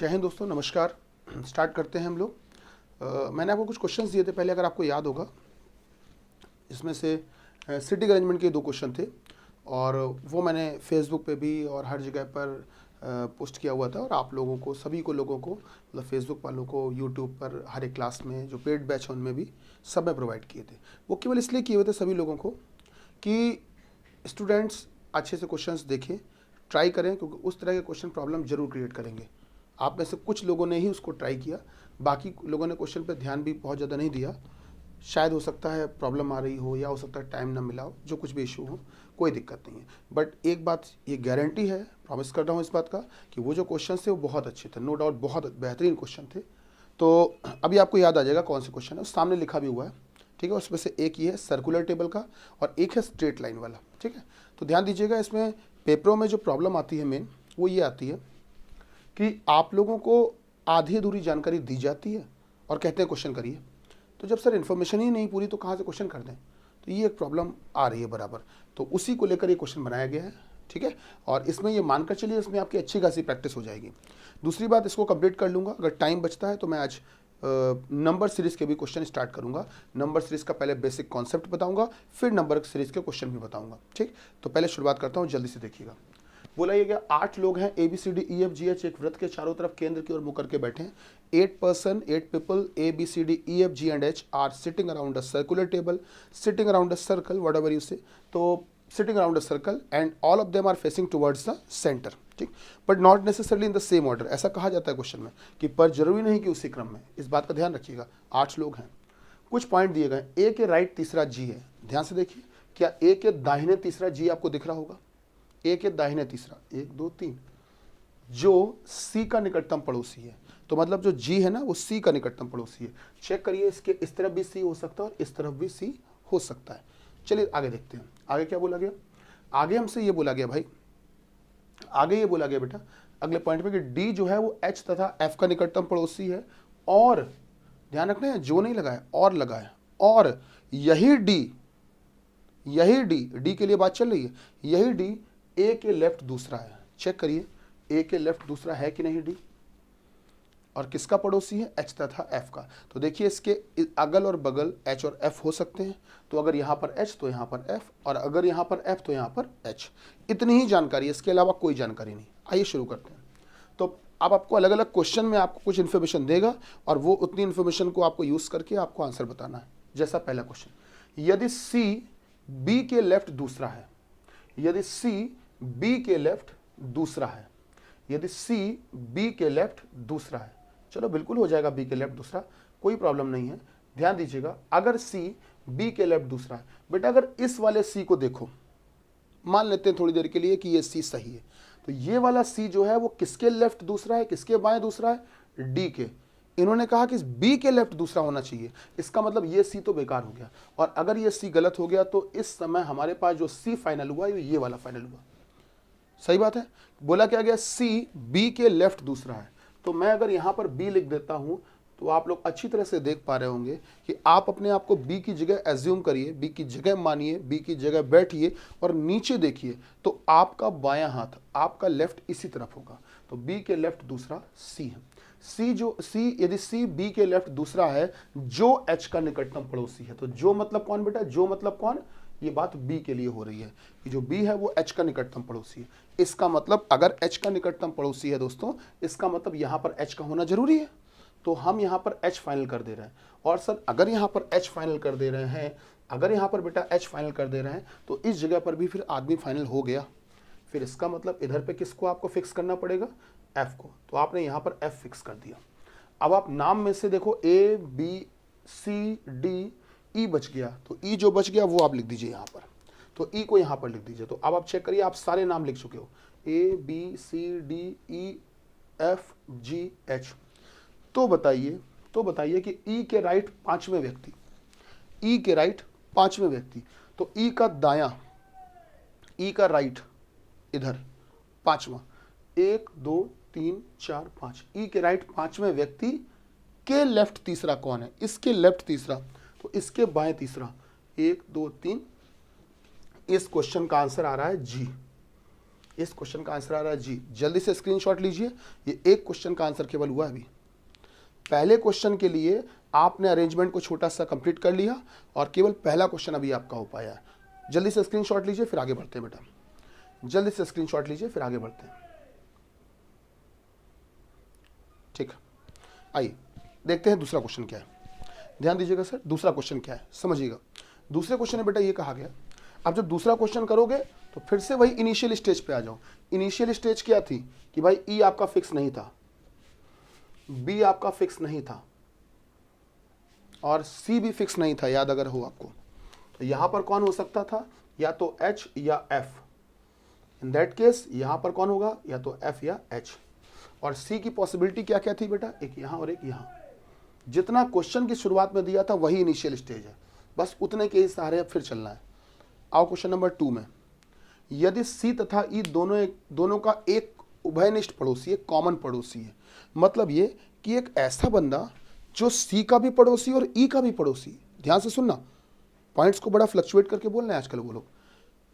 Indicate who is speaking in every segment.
Speaker 1: जय हिंद दोस्तों, नमस्कार। स्टार्ट करते हैं हम लोग। मैंने आपको कुछ क्वेश्चंस दिए थे पहले, अगर आपको याद होगा। इसमें से सिटिंग अरेंजमेंट के 2 क्वेश्चन थे और वो मैंने फेसबुक पे भी और हर जगह पर पोस्ट किया हुआ था और आप लोगों को, सभी को लोगों को, मतलब फेसबुक वालों को, यूट्यूब पर हर एक क्लास में जो पेड बैच है उनमें भी सब में प्रोवाइड किए थे। वो केवल इसलिए किए हुए थे सभी लोगों को कि स्टूडेंट्स अच्छे से क्वेश्चंस देखें, ट्राई करें, क्योंकि उस तरह के क्वेश्चन प्रॉब्लम जरूर क्रिएट करेंगे। आप में से कुछ लोगों ने ही उसको ट्राई किया, बाकी लोगों ने क्वेश्चन पे ध्यान भी बहुत ज़्यादा नहीं दिया। शायद हो सकता है प्रॉब्लम आ रही हो या हो सकता है टाइम ना मिला हो, जो कुछ भी इशू हो, कोई दिक्कत नहीं है। बट एक बात ये गारंटी है, प्रॉमिस कर रहा हूँ इस बात का, कि वो जो क्वेश्चन थे वो बहुत अच्छे थे, नो डाउट बहुत बेहतरीन क्वेश्चन थे। तो अभी आपको याद आ जाएगा कौन से क्वेश्चन है, उस सामने लिखा भी हुआ है, ठीक है। उसमें से एक ये है सर्कुलर टेबल का और एक है स्ट्रेट लाइन वाला, ठीक है। तो ध्यान दीजिएगा, इसमें पेपरों में जो प्रॉब्लम आती है मेन, वो ये आती है कि आप लोगों को आधी अधूरी जानकारी दी जाती है और कहते हैं क्वेश्चन करिए। तो जब सर इन्फॉर्मेशन ही नहीं पूरी तो कहाँ से क्वेश्चन कर दें, तो ये एक प्रॉब्लम आ रही है बराबर। तो उसी को लेकर ये क्वेश्चन बनाया गया है, ठीक है। और इसमें ये मानकर चलिए, इसमें आपकी अच्छी खासी प्रैक्टिस हो जाएगी। दूसरी बात, इसको कंप्लीट कर लूँगा, अगर टाइम बचता है तो मैं आज नंबर सीरीज़ के भी क्वेश्चन स्टार्ट करूँगा। नंबर सीरीज़ का पहले बेसिक कॉन्सेप्ट बताऊँगा, फिर नंबर सीरीज़ के क्वेश्चन भी बताऊँगा, ठीक। तो पहले शुरुआत करता हूँ, जल्दी से देखिएगा। बोला ये गया 8 लोग हैं, ABCDEFGH एक वृत्त के चारों तरफ केंद्र की ओर मुकर के बैठे हैं। 8 people ABCDEFGH are sitting around a circular table, sitting around a circle, whatever you say. तो sitting around a circle and all of them are facing towards the centre, ठीक। But not necessarily in the same order, ऐसा कहा जाता है question में कि पर जरूरी नहीं कि उसी क्रम में। इस बात का ध्यान रखिएगा। 8 लोग हैं, कुछ पॉइंट दिए गए। ए के राइट तीसरा जी है, ध्यान से देखिए। क्या ए के दाहिने तीसरा जी आपको दिख रहा होगा? ए के दाहिने तीसरा, 1 2 3, जो सी का निकटतम पड़ोसी है। तो मतलब जो जी है ना, वो सी का निकटतम पड़ोसी है। चेक करिए, इसके इस तरफ भी सी हो सकता है और इस तरफ भी सी हो सकता है। चलिए आगे देखते हैं, आगे क्या बोला गया। आगे हमसे ये बोला गया भाई, आगे ये बोला गया बेटा अगले पॉइंट में कि डी जो है वो एच तथा एफ का निकटतम पड़ोसी है। और ध्यान रखना है, जो नहीं लगाया और लगाया, और यही डी डी के लिए बात चल रही है, यही डी ए के लेफ्ट दूसरा है। चेक करिए, ए के लेफ्ट दूसरा है कि नहीं डी, और किसका पड़ोसी है? एच तथा एफ का। तो देखिए, इसके अगल और बगल एच और एफ हो सकते हैं। तो अगर यहां पर एच तो यहां पर एफ, और अगर यहां पर एफ तो यहां पर एच। इतनी ही जानकारी, इसके अलावा कोई जानकारी नहीं। आइए शुरू करते हैं। तो अब आपको अलग अलग क्वेश्चन में आपको कुछ इन्फॉर्मेशन देगा और वो उतनी इन्फॉर्मेशन को आपको यूज करके आपको आंसर बताना है। जैसा पहला क्वेश्चन, यदि सी बी के लेफ्ट दूसरा है, यदि सी बी के लेफ्ट दूसरा है, यदि सी बी के लेफ्ट दूसरा है, चलो बिल्कुल हो जाएगा बी के लेफ्ट दूसरा, कोई प्रॉब्लम नहीं है। ध्यान दीजिएगा, अगर सी बी के लेफ्ट दूसरा है, बेटा अगर इस वाले सी को देखो, मान लेते हैं थोड़ी देर के लिए कि ये सी सही है, तो ये वाला सी जो है वो किसके लेफ्ट दूसरा है, किसके बाएं दूसरा है? डी के। इन्होंने कहा कि बी के लेफ्ट दूसरा होना चाहिए, इसका मतलब ये सी तो बेकार हो गया। और अगर ये सी गलत हो गया तो इस समय हमारे पास जो सी फाइनल हुआ ये वाला फाइनल हुआ। सही बात है। बोला क्या गया? सी बी के लेफ्ट दूसरा है। तो मैं अगर यहां पर बी लिख देता हूं तो आप लोग अच्छी तरह से देख पा रहे होंगे कि आप अपने आप को बी की जगह एज्यूम करिए, बी की जगह मानिए, बी की जगह बैठिए और नीचे देखिए तो आपका बायां हाथ, आपका लेफ्ट इसी तरफ होगा। तो बी के लेफ्ट दूसरा सी है। यदि सी बी के लेफ्ट दूसरा है जो एच का निकटतम पड़ोसी है, तो जो मतलब कौन बेटा? जो मतलब कौन? ये बात बी के लिए हो रही है कि जो बी है वो एच का निकटतम पड़ोसी है। इसका मतलब अगर एच का निकटतम पड़ोसी है दोस्तों, इसका मतलब यहां पर एच का होना जरूरी है। तो हम यहां पर एच फाइनल कर दे रहे हैं। और सर अगर यहां पर एच फाइनल कर दे रहे हैं, अगर यहां पर बेटा एच फाइनल कर दे रहे हैं, तो इस जगह पर भी फिर आदमी फाइनल हो गया। फिर इसका मतलब इधर पे किसको आपको फिक्स करना पड़ेगा? एफ को। तो आपने यहां पर एफ फिक्स कर दिया। अब आप नाम में से देखो, ए बी सी डी, ई बच गया, तो ई जो बच गया वो आप लिख दीजिए यहां पर। तो ई को यहां पर लिख दीजिए। तो अब आप चेक करिए, आप सारे नाम लिख चुके हो, A B C D E F G H. तो बताइए कि ई के राइट पांचवें व्यक्ति, ई के राइट पांचवें व्यक्ति, तो ई का दायां, ई का राइट इधर पांचवा, 1 2 3 4 5, ई के राइट पांचवें व्यक्ति के लेफ्ट तीसरा कौन है? इसके लेफ्ट तीसरा, तो इसके बाएं तीसरा, 1 2 3। इस क्वेश्चन का आंसर आ रहा है जी। इस क्वेश्चन का आंसर आ रहा है जी। जल्दी से स्क्रीनशॉट लीजिए, ये एक क्वेश्चन का आंसर केवल हुआ अभी। पहले क्वेश्चन के लिए आपने अरेंजमेंट को छोटा सा कंप्लीट कर लिया और केवल पहला क्वेश्चन अभी आपका हो पाया है। जल्दी से स्क्रीनशॉट लीजिए फिर आगे बढ़ते हैं बेटा, जल्दी से स्क्रीनशॉट लीजिए फिर आगे बढ़ते हैं। ठीक, आइए देखते हैं दूसरा क्वेश्चन क्या है। ध्यान दीजिएगा सर, दूसरा क्वेश्चन क्या है समझिएगा। दूसरे क्वेश्चन में बेटा ये कहा गया, अब जब दूसरा क्वेश्चन करोगे तो फिर से वही इनिशियल स्टेज पे आ जाओ। इनिशियल स्टेज क्या थी कि भाई ई आपका फिक्स नहीं था, बी आपका फिक्स नहीं था और सी भी फिक्स नहीं था, याद अगर हो आपको। तो यहां पर कौन हो सकता था, या तो एच या एफ। इन दैट केस यहां पर कौन होगा, या तो एफ या एच। और सी की पॉसिबिलिटी क्या क्या थी बेटा, एक यहां और एक यहां। जितना क्वेश्चन की शुरुआत में दिया था वही इनिशियल स्टेज है, बस उतने के ही सहारे अब फिर चलना है। आओ क्वेश्चन नंबर 2 में, यदि सी तथा ई दोनों का एक उभयनिष्ठ पड़ोसी, एक कॉमन पड़ोसी है। मतलब ये कि एक ऐसा बंदा जो सी का भी पड़ोसी और ई का भी पड़ोसी, ध्यान से सुनना, पॉइंट्स को बड़ा फ्लक्चुएट करके बोलना है आजकल वो लोग।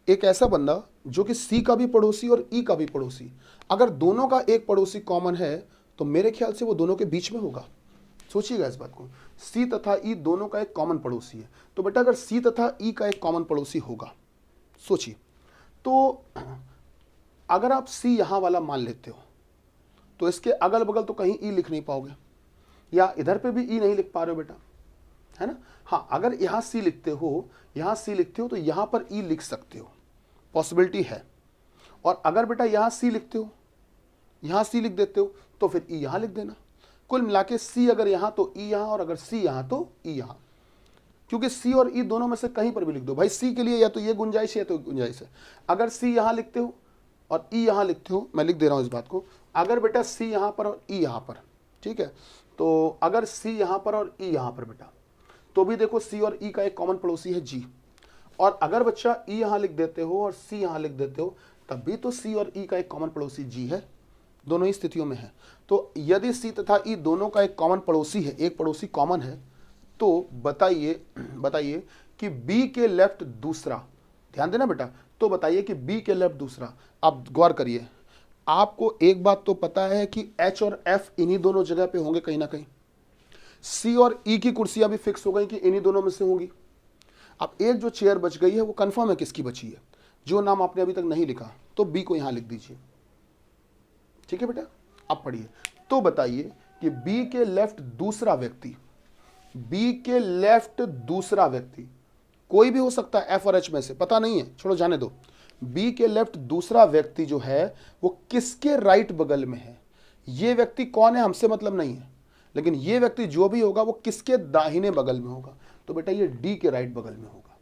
Speaker 1: एक ऐसा बंदा जो कि सी का भी पड़ोसी और ई का भी पड़ोसी, अगर दोनों का एक पड़ोसी कॉमन है तो मेरे ख्याल से वो दोनों के बीच में होगा। सोचिएगा इस बात को, सी तथा ई दोनों का एक कॉमन पड़ोसी है। तो बेटा अगर सी तथा ई का एक कॉमन पड़ोसी होगा, सोचिए, तो अगर आप सी यहां वाला मान लेते हो तो इसके अगल बगल तो कहीं ई लिख नहीं पाओगे, या इधर पे भी ई नहीं लिख पा रहे हो बेटा, है ना। हाँ, अगर यहां सी लिखते हो, यहां सी लिखते हो तो यहां पर ई लिख सकते हो, पॉसिबिलिटी है। और अगर बेटा यहां सी लिखते हो, यहां सी लिख देते हो तो फिर ई यहां लिख देना। कुल मिला के सी अगर यहां तो ई यहां, और अगर सी यहां तो ई यहां। क्योंकि सी और ई दोनों में से कहीं पर भी लिख दो भाई, सी के लिए या तो ये गुंजाइश है या तो गुंजाइश है। अगर सी यहां लिखते हो और ई यहां लिखते हो, मैं लिख दे रहा हूं इस बात को, अगर बेटा सी यहां पर और ई यहां पर, ठीक है, तो अगर सी यहां पर और ई यहां पर बेटा, तो भी देखो सी और ई का एक कॉमन पड़ोसी है जी। और अगर बच्चा ई यहां लिख देते हो और सी यहां लिख देते हो, तब भी तो सी और ई का एक कॉमन पड़ोसी जी है, दोनों ही स्थितियों में है। तो यदि सी तथा ई दोनों का एक कॉमन पड़ोसी है, एक पड़ोसी कॉमन है, तो बताइए कि बी के लेफ्ट दूसरा, ध्यान देना बेटा, तो बताइए कि बी के लेफ्ट दूसरा। आप गौर करिए, आपको एक बात तो पता है कि एच और एफ इन्हीं दोनों जगह पे होंगे कहीं ना कहीं। सी और ई की कुर्सियां भी फिक्स हो गई कि इन्हीं दोनों में से होंगी। अब एक जो चेयर बच गई है वो कंफर्म है किसकी बची है, जो नाम आपने अभी तक नहीं लिखा, तो बी को यहां लिख दीजिए। ठीक है बेटा, अब पढ़िए, तो बताइए कि बी के लेफ्ट दूसरा व्यक्ति, बी के लेफ्ट दूसरा व्यक्ति कोई भी हो सकता है, एफ और एच में से, पता नहीं है, छोड़ो जाने दो। बी के लेफ्ट दूसरा व्यक्ति जो है वो किसके राइट बगल में है। ये व्यक्ति कौन है हमसे मतलब नहीं है, लेकिन ये व्यक्ति जो भी होगा वो किसके दाहिने बगल में होगा, तो बेटा ये डी के राइट बगल में होगा।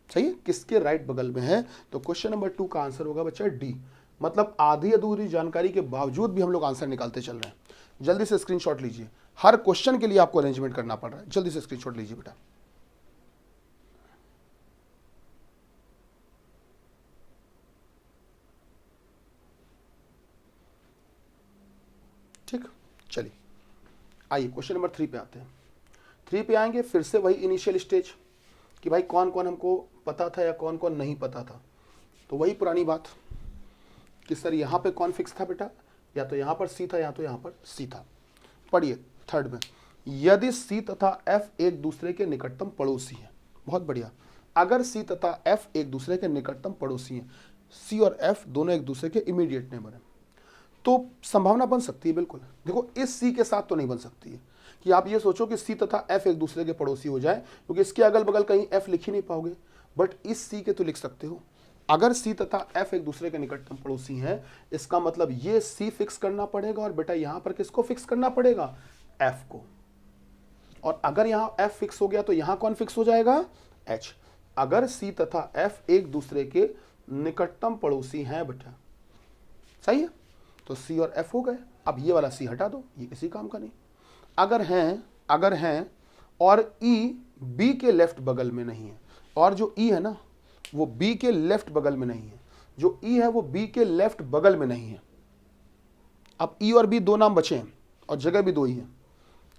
Speaker 1: सही है, किसके राइट बगल में है, तो क्वेश्चन नंबर 2 का आंसर होगा बच्चा डी। मतलब आधी अधूरी जानकारी के बावजूद भी हम लोग आंसर निकालते चल रहे हैं। जल्दी से स्क्रीनशॉट लीजिए, हर क्वेश्चन के लिए आपको अरेंजमेंट करना पड़ रहा है, जल्दी से स्क्रीनशॉट लीजिए बेटा। ठीक, चलिए आइए क्वेश्चन नंबर 3 पे आते हैं। 3 पे आएंगे, फिर से वही इनिशियल स्टेज कि भाई कौन कौन हमको पता था या कौन कौन नहीं पता था। तो वही पुरानी बात कि सर यहाँ पे कौन फिक्स था बेटा, या तो यहाँ पर सी था या तो यहाँ पर सी था। पढ़िए थर्ड में, यदि सी तथा एफ एक दूसरे के निकटतम पड़ोसी हैं। बहुत बढ़िया, अगर सी तथा एफ एक दूसरे के निकटतम पड़ोसी हैं, सी और एफ दोनों एक दूसरे के इमीडिएट नेबर हैं, तो संभावना बन सकती है बिल्कुल। देखो इस सी के साथ तो नहीं बन सकती है कि आप ये सोचो कि सी तथा एफ एक दूसरे के पड़ोसी हो जाए, क्योंकि इसके अगल बगल कहीं एफ लिख ही नहीं पाओगे, बट इस सी के तो लिख सकते हो। अगर सी तथा एफ एक दूसरे के निकटतम पड़ोसी हैं, इसका मतलब ये सी फिक्स करना पड़ेगा और बेटा यहां पर किसको फिक्स करना पड़ेगा, एफ को। और अगर यहां एफ फिक्स हो गया तो यहां कौन फिक्स हो जाएगा, एच। अगर सी तथा एफ एक दूसरे के निकटतम पड़ोसी हैं बेटा, सही है, तो सी और एफ हो गए। अब ये वाला सी हटा दो, ये किसी काम का नहीं। अगर हैं और ई बी के लेफ्ट बगल में नहीं है, और जो ई है ना वो बी के लेफ्ट बगल में नहीं है, जो ई है वो बी के लेफ्ट बगल में नहीं है। अब ई और बी दो नाम बचे हैं और जगह भी दो ही है,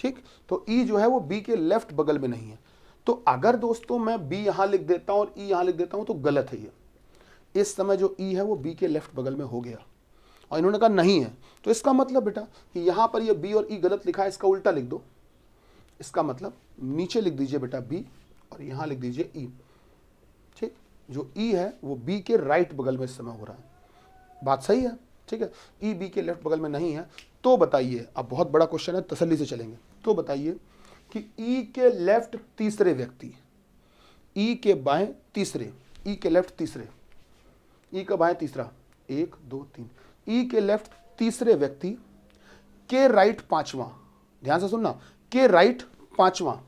Speaker 1: ठीक। तो ई जो है वो बी के लेफ्ट बगल में नहीं है। तो अगर दोस्तों मैं बी यहां लिख देता हूं और ई यहां लिख देता हूं तो गलत है ये। इस समय जो ई है वो बी के लेफ्ट बगल में हो गया, और इन्होंने कहा नहीं है, तो इसका मतलब बेटा कि यहां पर ये बी और ई गलत लिखा है, इसका उल्टा लिख दो। इसका मतलब नीचे लिख दीजिए बेटा बी और यहां लिख दीजिए ई। ठीक, जो ई है वो बी के राइट बगल में इस समय हो रहा है। बात सही है, ठीक है। ई बी के लेफ्ट बगल में नहीं है, तो बताइए, अब बहुत बड़ा क्वेश्चन है, तसल्ली से चलेंगे। तो बताइए कि ई के लेफ्ट तीसरे व्यक्ति, ई के बाएं तीसरे, ई के लेफ्ट तीसरे, ई का बाएं तीसरा, 1 2 3, ई के लेफ्ट तीसरे व्यक्ति के राइट पांचवा, ध्यान से सुनना, के राइट पांचवा,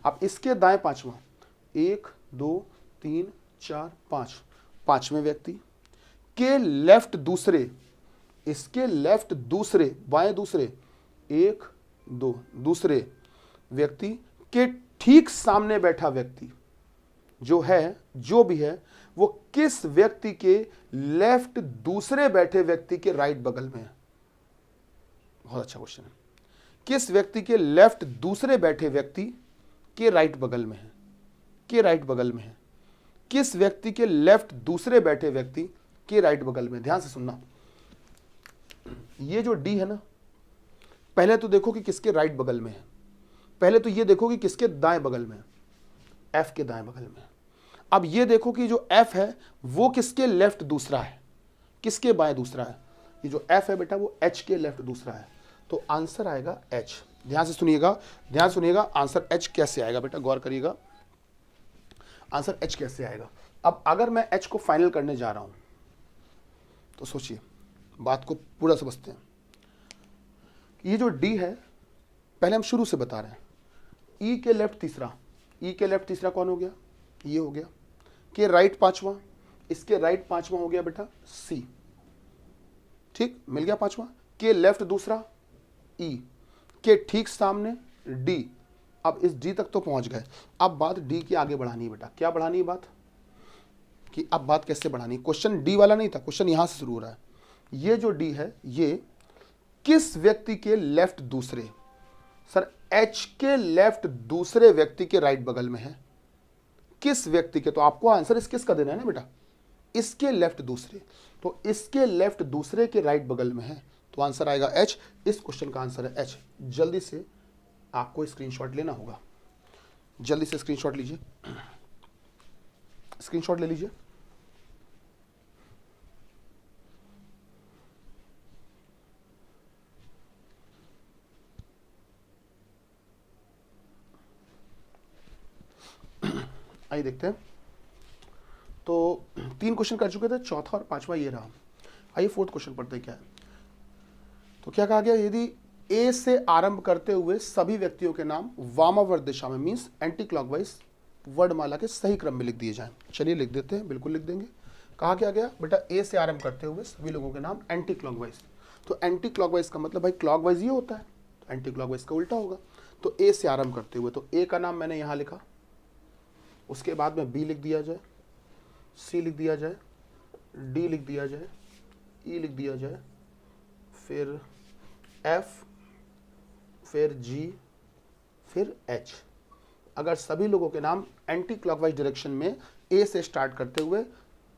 Speaker 1: अब इसके दाएं पांचवा, 1 2 3 4 5, पांचवें व्यक्ति के लेफ्ट दूसरे, इसके लेफ्ट दूसरे, बाएं दूसरे, 1 2, दूसरे व्यक्ति के ठीक सामने बैठा व्यक्ति जो है, जो भी है, वो किस व्यक्ति के लेफ्ट दूसरे बैठे व्यक्ति के राइट बगल में है? बहुत अच्छा क्वेश्चन है। किस व्यक्ति के लेफ्ट दूसरे बैठे व्यक्ति के राइट बगल में है? के राइट बगल में है। किस व्यक्ति के लेफ्ट दूसरे बैठे व्यक्ति के राइट बगल में? ध्यान से सुनना, ये जो डी है ना, पहले तो देखो कि किसके राइट बगल में है, पहले तो ये देखो कि किसके दाएं बगल में है, एफ के दाएं बगल में। अब ये देखो कि जो एफ है वो किसके लेफ्ट दूसरा है, किसके बाएं दूसरा है? ये जो एफ है बेटा वो एच के लेफ्ट दूसरा है, तो आंसर आएगा एच। ध्यान से सुनिएगा, ध्यान सुनिएगा, आंसर एच कैसे आएगा बेटा, गौर करिएगा, आंसर एच कैसे आएगा। अब अगर मैं एच को फाइनल करने जा रहा हूं तो सोचिए, बात को पूरा समझते हैं। ये जो डी है, पहले हम शुरू से बता रहे हैं, ई के लेफ्ट तीसरा, ई के लेफ्ट तीसरा कौन हो गया? ये हो गया। के राइट पांचवा, इसके राइट पांचवा हो गया बेटा सी, ठीक, मिल गया पांचवा। के लेफ्ट दूसरा ई, के ठीक सामने डी। अब इस डी तक तो पहुंच गए, अब बात डी की आगे बढ़ानी है बेटा। क्या बढ़ानी है बात? कि अब बात कैसे बढ़ानी? क्वेश्चन डी वाला नहीं था, क्वेश्चन यहां से शुरू हो रहा है। ये जो डी है ये किस व्यक्ति के लेफ्ट दूसरे? सर एच के लेफ्ट दूसरे व्यक्ति के राइट बगल में है। किस व्यक्ति के? तो आपको आंसर इस किस का देना है ना बेटा, इसके लेफ्ट दूसरे, तो इसके लेफ्ट दूसरे के राइट बगल में है, तो आंसर आएगा एच। इस क्वेश्चन का आंसर है एच। जल्दी से आपको स्क्रीनशॉट लेना होगा, जल्दी से स्क्रीनशॉट लीजिए, स्क्रीनशॉट ले लीजिए। आइए देखते हैं। तो 3 क्वेश्चन कर चुके थे, चौथा और पांचवा ये रहा। आइए 4th क्वेश्चन पढ़ते हैं क्या है। तो क्या कहा गया? यदि ए से आरंभ करते हुए सभी व्यक्तियों के नाम वामावर्त दिशा में, मीन्स एंटी क्लॉकवाइज, वर्णमाला के सही क्रम में लिख दिए जाएं। चलिए लिख देते हैं, बिल्कुल लिख देंगे। कहा क्या गया बेटा? ए से आरंभ करते हुए सभी लोगों के नाम एंटी क्लॉकवाइज। तो एंटी क्लॉकवाइज का मतलब भाई क्लॉकवाइज ये होता है, तो एंटी क्लॉकवाइज का उल्टा होगा। तो ए से आरंभ करते हुए, तो ए का नाम मैंने यहां लिखा, उसके बाद में बी लिख दिया जाए, सी लिख दिया जाए, डी लिख दिया जाए, ई लिख दिया जाए, फिर एफ, फिर जी, फिर एच। अगर सभी लोगों के नाम एंटी क्लॉकवाइज डायरेक्शन में ए से स्टार्ट करते हुए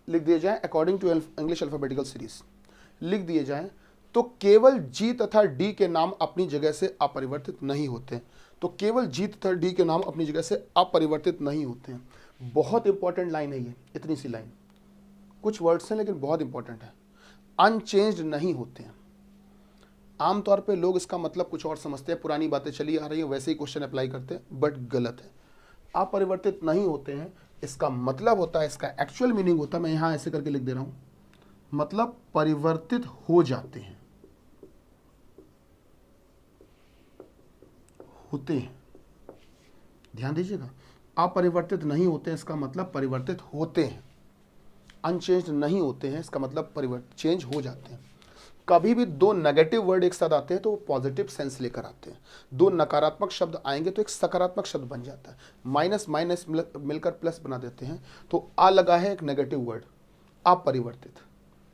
Speaker 1: लिख दिए जाएं according to English alphabetical series लिख दिए जाएं, तो केवल जी तथा डी के नाम अपनी जगह से अपरिवर्तित नहीं होते। तो केवल जी तथा डी के नाम अपनी जगह से अपरिवर्तित नहीं होते हैं। बहुत इंपॉर्टेंट लाइन है ये, इतनी सी लाइन, कुछ वर्ड्स हैं लेकिन बहुत इंपॉर्टेंट है। अनचेंज्ड नहीं होते हैं। आमतौर पे लोग इसका मतलब कुछ और समझते हैं, पुरानी बातें चली आ रही हैं वैसे ही क्वेश्चन अप्लाई करते हैं, बट गलत है। अपरिवर्तित नहीं होते हैं, इसका मतलब होता है, इसका एक्चुअल मीनिंग होता है, मैं यहां ऐसे करके लिख दे रहा हूं, मतलब परिवर्तित हो जाते हैं, होते हैं। ध्यान दीजिएगा, अपरिवर्तित नहीं होते हैं इसका मतलब परिवर्तित होते हैं। अनचेंज्ड नहीं होते हैं इसका मतलब परिवर्तित, चेंज हो जाते हैं। कभी भी दो नेगेटिव वर्ड एक साथ आते हैं तो वो पॉजिटिव सेंस लेकर आते हैं। दो नकारात्मक शब्द आएंगे तो एक सकारात्मक शब्द बन जाता है। माइनस माइनस मिलकर प्लस बना देते हैं, तो आ लगा है एक नेगेटिव वर्ड, अपरिवर्तित।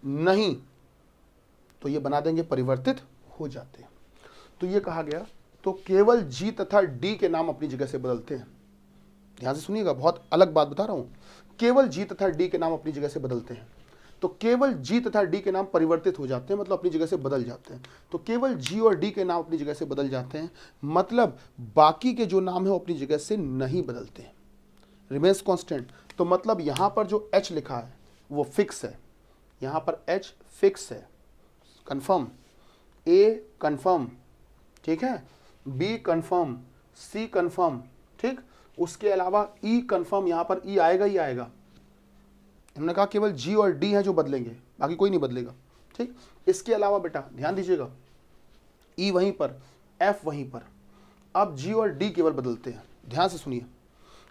Speaker 1: नहीं तो ये बना देंगे परिवर्तित हो जाते हैं। तो ये कहा गया, तो केवल जी तथा डी के नाम अपनी जगह से बदलते हैं। ध्यान से सुनिएगा, बहुत अलग बात बता रहा हूं। केवल जी तथा डी के नाम अपनी जगह से बदलते हैं। तो केवल जी तथा डी के नाम परिवर्तित हो जाते हैं, मतलब अपनी जगह से बदल जाते हैं। तो केवल जी और डी के नाम अपनी जगह से बदल जाते हैं, मतलब बाकी के जो नाम है वो अपनी जगह से नहीं बदलते हैं, रिमेन्स कांस्टेंट। तो मतलब यहां पर जो एच लिखा है वो फिक्स है, यहां पर एच फिक्स है, कंफर्म, ए कंफर्म, ठीक है, बी कंफर्म, सी कंफर्म, ठीक। उसके अलावा ई कंफर्म, यहां पर ई आएगा ही आएगा। हमने कहा केवल जी और डी हैं जो बदलेंगे, बाकी कोई नहीं बदलेगा, ठीक। इसके अलावा बेटा ध्यान दीजिएगा, ई वहीं पर, एफ वहीं पर, अब जी और डी केवल बदलते हैं। ध्यान से सुनिए,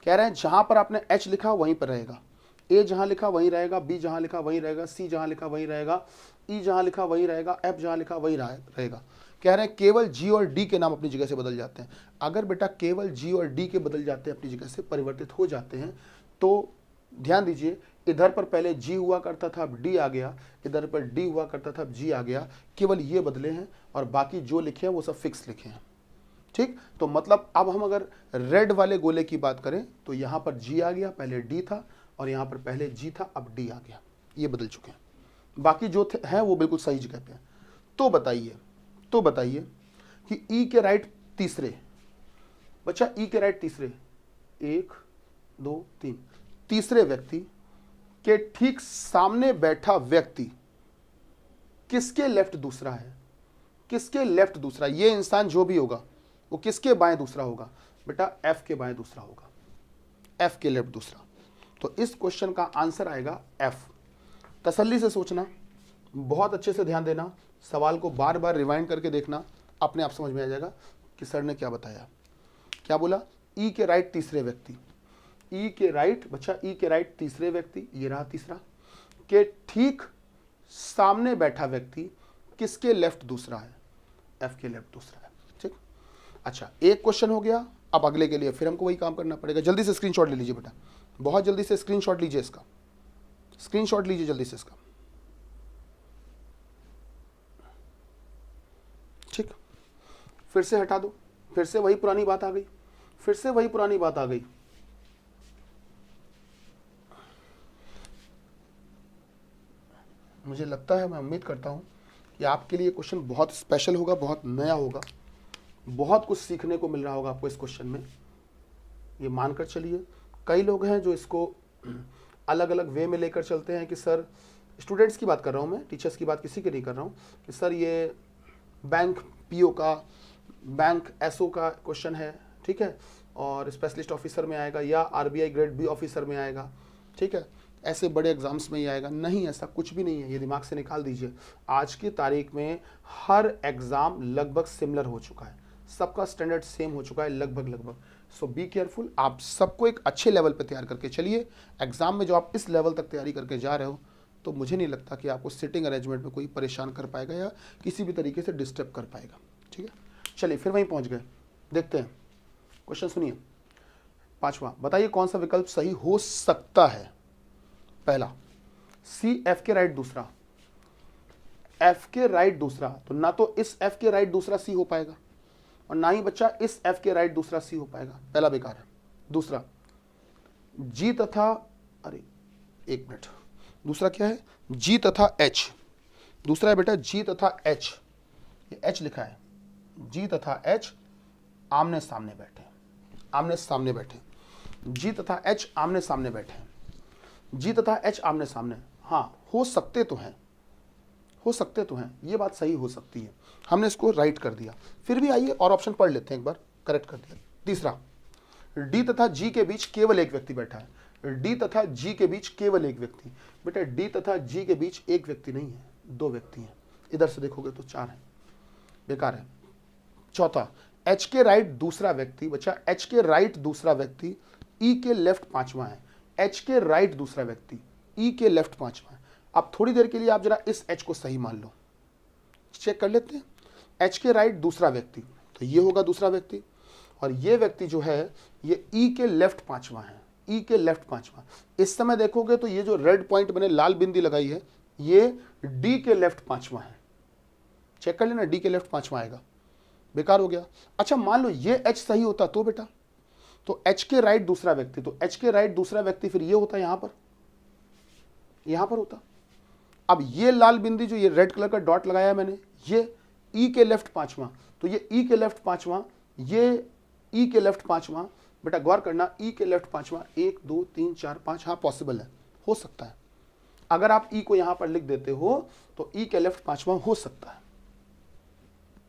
Speaker 1: कह रहे हैं जहां पर आपने एच लिखा वहीं पर रहेगा, ए जहां लिखा वहीं रहेगा, बी जहां लिखा वहीं रहेगा, सी जहां लिखा वहीं रहेगा, ई जहां लिखा वहीं रहेगा, एफ जहां लिखा वहीं रहेगा। कह रहे हैं केवल जी और डी के नाम अपनी जगह से बदल जाते हैं। अगर बेटा केवल जी और डी के बदल जाते हैं, अपनी जगह से परिवर्तित हो जाते हैं, तो ध्यान दीजिए, इधर पर पहले जी हुआ करता था, अब डी आ गया, इधर पर डी हुआ करता था, अब जी आ गया, केवल ये बदले हैं और बाकी जो लिखे हैं वो सब फिक्स लिखे हैं, ठीक। तो मतलब अब हम अगर रेड वाले गोले की बात करें तो यहां पर जी आ गया, पहले डी था, और यहां पर पहले जी था, अब डी आ गया, ये बदल चुके हैं, बाकी जो हैं वो बिल्कुल सही जगह पे हैं। तो बताइए कि ई के राइट तीसरे, बच्चा ई के राइट तीसरे, 1 2 3, तीसरे व्यक्ति के ठीक सामने बैठा व्यक्ति किसके लेफ्ट दूसरा है, किसके लेफ्ट दूसरा, ये इंसान जो भी होगा वो किसके बाएं दूसरा होगा, बेटा एफ के बाएं दूसरा होगा, एफ के लेफ्ट दूसरा। तो इस क्वेश्चन का आंसर आएगा एफ। तसल्ली से सोचना, बहुत अच्छे से ध्यान देना, सवाल को बार बार रिवाइंड करके देखना, अपने आप समझ में आ जाएगा कि सर ने क्या बताया। क्या बोला, ई के राइट तीसरे व्यक्ति, ई के राइट, बच्चा ई के राइट तीसरे व्यक्ति, ये रहा तीसरा, के ठीक सामने बैठा व्यक्ति किसके लेफ्ट दूसरा है, एफ के लेफ्ट दूसरा है, ठीक। अच्छा, एक क्वेश्चन हो गया, अब अगले के लिए फिर हमको वही काम करना पड़ेगा। जल्दी से स्क्रीनशॉट ले लीजिए बेटा, बहुत जल्दी से स्क्रीनशॉट लीजिए इसका, स्क्रीनशॉट लीजिए जल्दी से इसका, ठीक। फिर से हटा दो, फिर से वही पुरानी बात आ गई, फिर से वही पुरानी बात आ गई। मुझे लगता है, मैं उम्मीद करता हूं कि आपके लिए क्वेश्चन बहुत स्पेशल होगा, बहुत नया होगा, बहुत कुछ सीखने को मिल रहा होगा आपको इस क्वेश्चन में, ये मानकर चलिए। कई लोग हैं जो इसको अलग अलग वे में लेकर चलते हैं कि सर, स्टूडेंट्स की बात कर रहा हूं मैं, टीचर्स की बात किसी की नहीं कर रहा हूं, कि सर ये बैंक पीओ का, बैंक एसओ का क्वेश्चन है, ठीक है, और स्पेशलिस्ट ऑफिसर में आएगा या आरबीआई ग्रेड बी ऑफिसर में आएगा, ठीक है, ऐसे बड़े एग्जाम्स में ही आएगा। नहीं, ऐसा कुछ भी नहीं है, ये दिमाग से निकाल दीजिए। आज की तारीख में हर एग्जाम लगभग सिमिलर हो चुका है, सबका स्टैंडर्ड सेम हो चुका है लगभग। सो बी केयरफुल, आप सबको एक अच्छे लेवल पे तैयार करके चलिए। एग्जाम में जो आप इस लेवल तक तैयारी करके जा रहे हो, तो मुझे नहीं लगता कि आपको सिटिंग अरेंजमेंट में कोई परेशान कर पाएगा या किसी भी तरीके से डिस्टर्ब कर पाएगा, ठीक है। चलिए फिर वहीं पहुंच गए, देखते हैं क्वेश्चन, सुनिए। 5वां, बताइए कौन सा विकल्प सही हो सकता है। पहला, सी एफ के राइट दूसरा, एफ के राइट दूसरा, तो ना तो इस एफ के राइट दूसरा सी हो पाएगा और ना ही बच्चा इस एफ के राइट दूसरा सी हो पाएगा, पहला बेकार है। दूसरा, जी तथा, अरे एक मिनट, दूसरा क्या है, जी तथा एच, दूसरा है बेटा जी तथा एच, ये एच लिखा है, जी तथा एच आमने सामने बैठे, आमने सामने बैठे, जी तथा एच आमने सामने बैठे, जी तथा एच आमने सामने, हाँ हो सकते तो हैं, हो सकते तो हैं, ये बात सही हो सकती है, हमने इसको राइट कर दिया। फिर भी आइए और ऑप्शन पढ़ लेते हैं, एक बार करेक्ट कर दिया। तीसरा, डी तथा जी के बीच केवल एक व्यक्ति बैठा है, डी तथा जी के बीच केवल एक व्यक्ति, बेटा डी तथा जी के बीच एक व्यक्ति नहीं है, 2 व्यक्ति हैं, इधर से देखोगे तो 4 है, बेकार है। चौथा, एच के राइट दूसरा व्यक्ति, बच्चा एच के राइट दूसरा व्यक्ति ई के लेफ्ट 5वां है, एच के राइट दूसरा व्यक्ति ई के लेफ्ट 5वां है। अब थोड़ी देर के लिए आप जरा इस एच को सही मान लो, चेक कर लेते हैं। एच के राइट दूसरा व्यक्ति, तो ये होगा दूसरा व्यक्ति, और ये व्यक्ति जो है ये ई के लेफ्ट 5वां है, ई के लेफ्ट 5वां। इस समय देखोगे तो ये जो रेड पॉइंट मैंने लाल बिंदी लगाई है, ये डी के लेफ्ट 5वां है, चेक कर लेना, डी के लेफ्ट 5वां आएगा, बेकार हो गया। अच्छा मान लो ये एच सही होता तो बेटा, तो एच के राइट दूसरा व्यक्ति, तो एच के राइट दूसरा व्यक्ति फिर ये होता, यहां पर होता, अब ये लाल बिंदी जो ये रेड कलर का डॉट लगाया है मैंने, ये ई के लेफ्ट पांचवा, तो ये ई के लेफ्ट पांचवा, ये ई के लेफ्ट पांचवा, बेटा गौर करना, ई के लेफ्ट पांचवा 1 2 3 4 5, हाँ पॉसिबल है, हो सकता है। अगर आप ई को यहां पर लिख देते हो तो ई के लेफ्ट पांचवा हो सकता है,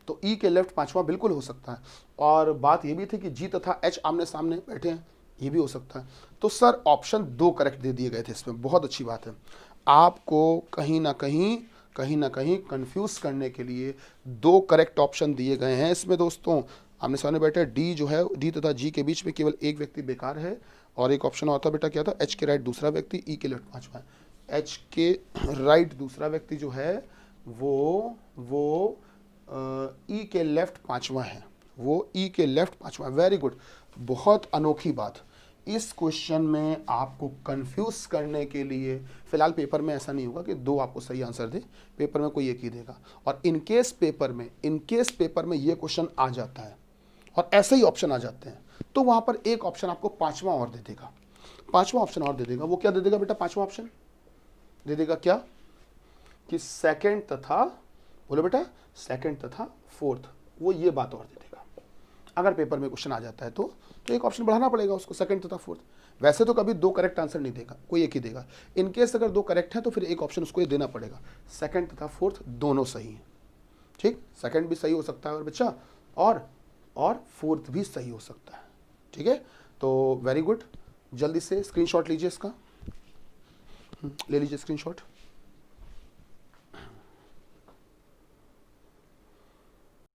Speaker 1: तो ई के लेफ्ट पांचवा बिल्कुल हो सकता है। और बात यह भी थी कि जी तथा एच आमने सामने बैठे हैं, ये भी हो सकता है। तो सर ऑप्शन 2 करेक्ट दे दिए गए थे इसमें, बहुत अच्छी बात है। आपको कहीं ना कहीं कंफ्यूज करने के लिए 2 करेक्ट ऑप्शन दिए गए हैं इसमें दोस्तों। आमने सामने बैठे डी जो है, डी तथा जी के बीच में केवल एक व्यक्ति बेकार है, और एक ऑप्शन होता बेटा क्या था, एच के राइट दूसरा व्यक्ति, ई के लेफ्ट पांचवा है। एच के राइट दूसरा व्यक्ति जो है वो ई के लेफ्ट पांचवा है, वो ई के लेफ्ट पांचवा। वेरी गुड, बहुत अनोखी बात। इस क्वेश्चन में आपको कंफ्यूज करने के लिए, फिलहाल पेपर में ऐसा नहीं होगा कि 2 आपको सही आंसर दे, पेपर में कोई एक ही देगा। और इनकेस पेपर में ये क्वेश्चन आ जाता है और ऐसे ही ऑप्शन आ जाते हैं, तो वहां पर एक ऑप्शन आपको पांचवा और दे देगा, पांचवा ऑप्शन और दे देगा। वो क्या दे देगा बेटा, पांचवा ऑप्शन दे देगा क्या, कि सेकंड तथा, बोलो बेटा, सेकंड तथा फोर्थ, वो ये बात और दे देगा। अगर पेपर में क्वेश्चन आ जाता है तो एक ऑप्शन बढ़ाना पड़ेगा उसको, सेकंड तथा फोर्थ। वैसे तो कभी 2 करेक्ट आंसर नहीं देगा, कोई एक ही देगा। इनकेस अगर 2 करेक्ट है तो फिर एक ऑप्शन उसको ये देना पड़ेगा, सेकंड तथा फोर्थ दोनों सही है। ठीक, सेकंड भी सही हो सकता है और बच्चा, और फोर्थ भी सही हो सकता है। ठीक है, तो वेरी गुड, जल्दी से स्क्रीनशॉट लीजिए इसका, ले लीजिए स्क्रीनशॉट।